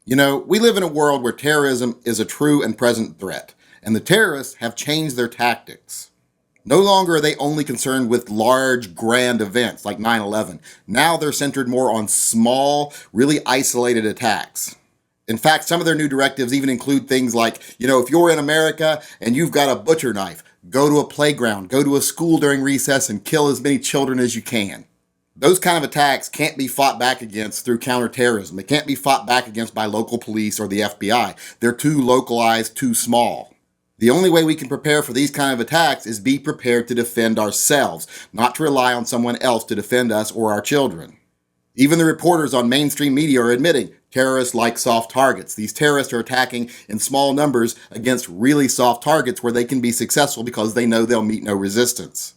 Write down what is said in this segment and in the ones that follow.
You know, we live in a world where terrorism is a true and present threat, and the terrorists have changed their tactics. No longer are they only concerned with large, grand events like 9/11. Now they're centered more on small, really isolated attacks. In fact, some of their new directives even include things like, if you're in America and you've got a butcher knife, go to a playground, go to a school during recess, and kill as many children as you can. Those kind of attacks can't be fought back against through counterterrorism. They can't be fought back against by local police or the FBI. They're too localized, too small. The only way we can prepare for these kind of attacks is be prepared to defend ourselves, not to rely on someone else to defend us or our children. Even the reporters on mainstream media are admitting terrorists like soft targets. These terrorists are attacking in small numbers against really soft targets where they can be successful because they know they'll meet no resistance.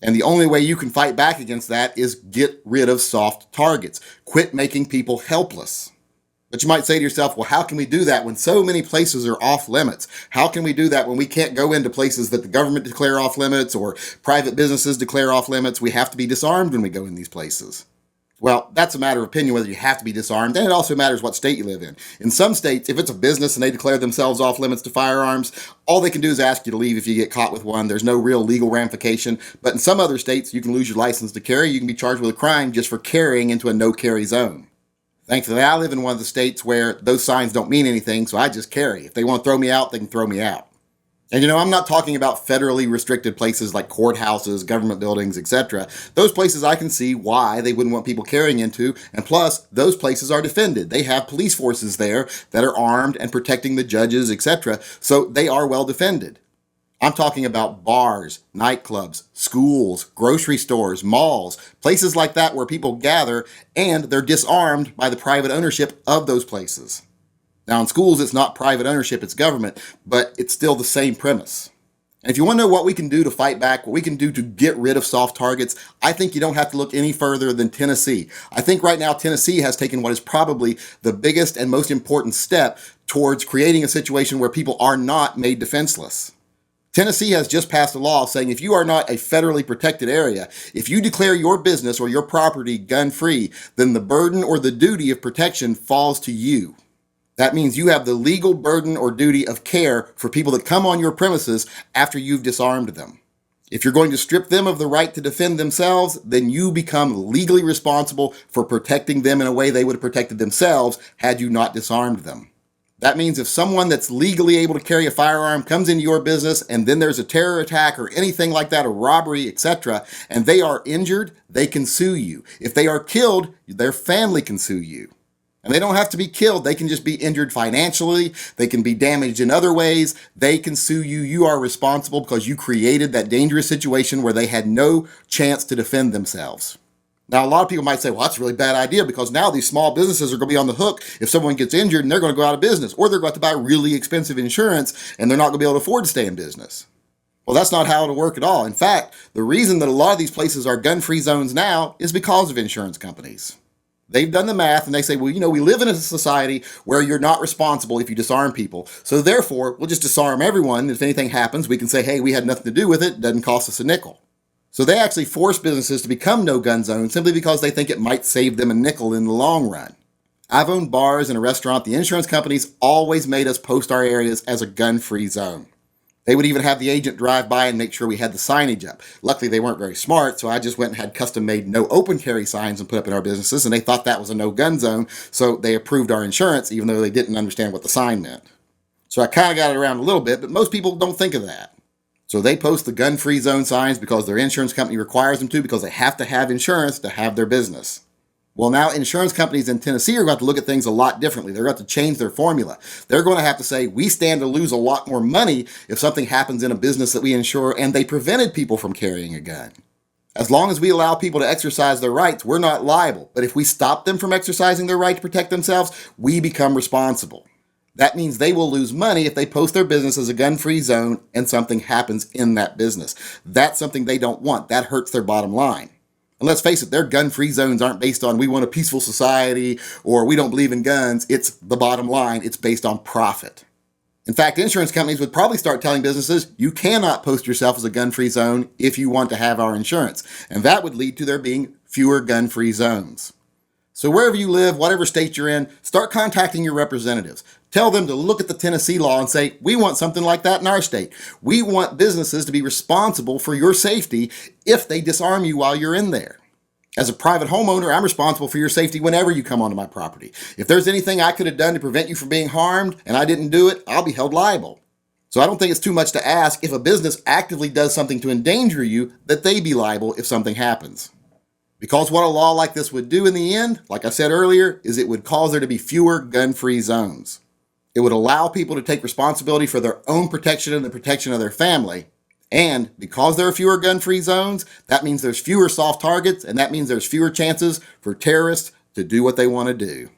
And the only way you can fight back against that is get rid of soft targets. Quit making people helpless. But you might say to yourself, well, how can we do that when so many places are off limits? How can we do that when we can't go into places that the government declare off limits or private businesses declare off limits? We have to be disarmed when we go in these places. Well, that's a matter of opinion whether you have to be disarmed, and it also matters what state you live in. In some states, if it's a business and they declare themselves off limits to firearms, all they can do is ask you to leave if you get caught with one. There's no real legal ramification. But in some other states, you can lose your license to carry. You can be charged with a crime just for carrying into a no-carry zone. Thankfully, I live in one of the states where those signs don't mean anything, so I just carry. If they want to throw me out, they can throw me out. And I'm not talking about federally restricted places like courthouses, government buildings, etc. Those places I can see why they wouldn't want people carrying into, and plus, those places are defended. They have police forces there that are armed and protecting the judges, etc., so they are well defended. I'm talking about bars, nightclubs, schools, grocery stores, malls, places like that where people gather and they're disarmed by the private ownership of those places. Now, in schools, it's not private ownership, it's government, but it's still the same premise. And if you want to know what we can do to fight back, what we can do to get rid of soft targets, I think you don't have to look any further than Tennessee. I think right now Tennessee has taken what is probably the biggest and most important step towards creating a situation where people are not made defenseless. Tennessee has just passed a law saying if you are not a federally protected area, if you declare your business or your property gun-free, then the burden or the duty of protection falls to you. That means you have the legal burden or duty of care for people that come on your premises after you've disarmed them. If you're going to strip them of the right to defend themselves, then you become legally responsible for protecting them in a way they would have protected themselves had you not disarmed them. That means if someone that's legally able to carry a firearm comes into your business and then there's a terror attack or anything like that, a robbery, etc., and they are injured, they can sue you. If they are killed, their family can sue you. And they don't have to be killed. They can just be injured financially. They can be damaged in other ways. They can sue you. You are responsible because you created that dangerous situation where they had no chance to defend themselves. Now, a lot of people might say, well, that's a really bad idea because now these small businesses are going to be on the hook if someone gets injured and they're going to go out of business, or they're going to have to buy really expensive insurance and they're not going to be able to afford to stay in business. Well, that's not how it'll work at all. In fact, the reason that a lot of these places are gun-free zones now is because of insurance companies. They've done the math and they say, well, we live in a society where you're not responsible if you disarm people. So therefore, we'll just disarm everyone. If anything happens, we can say, hey, we had nothing to do with it. It doesn't cost us a nickel. So they actually force businesses to become no-gun zones simply because they think it might save them a nickel in the long run. I've owned bars and a restaurant. The insurance companies always made us post our areas as a gun-free zone. They would even have the agent drive by and make sure we had the signage up. Luckily, they weren't very smart, so I just went and had custom-made no open carry signs and put up in our businesses, and they thought that was a no-gun zone, so they approved our insurance even though they didn't understand what the sign meant. So I kind of got it around a little bit, but most people don't think of that. So they post the gun-free zone signs because their insurance company requires them to, because they have to have insurance to have their business. Well, now insurance companies in Tennessee are going to look at things a lot differently. They're going to change their formula. They're going to have to say, we stand to lose a lot more money if something happens in a business that we insure and they prevented people from carrying a gun. As long as we allow people to exercise their rights, we're not liable. But if we stop them from exercising their right to protect themselves, we become responsible. That means they will lose money if they post their business as a gun-free zone and something happens in that business. That's something they don't want. That hurts their bottom line. And let's face it, their gun-free zones aren't based on we want a peaceful society or we don't believe in guns. It's the bottom line. It's based on profit. In fact, insurance companies would probably start telling businesses, you cannot post yourself as a gun-free zone if you want to have our insurance. And that would lead to there being fewer gun-free zones. So wherever you live, whatever state you're in, start contacting your representatives. Tell them to look at the Tennessee law and say, we want something like that in our state. We want businesses to be responsible for your safety if they disarm you while you're in there. As a private homeowner, I'm responsible for your safety whenever you come onto my property. If there's anything I could have done to prevent you from being harmed and I didn't do it, I'll be held liable. So I don't think it's too much to ask if a business actively does something to endanger you, that they be liable if something happens. Because what a law like this would do in the end, like I said earlier, is it would cause there to be fewer gun-free zones. It would allow people to take responsibility for their own protection and the protection of their family. And because there are fewer gun-free zones, that means there's fewer soft targets, and that means there's fewer chances for terrorists to do what they want to do.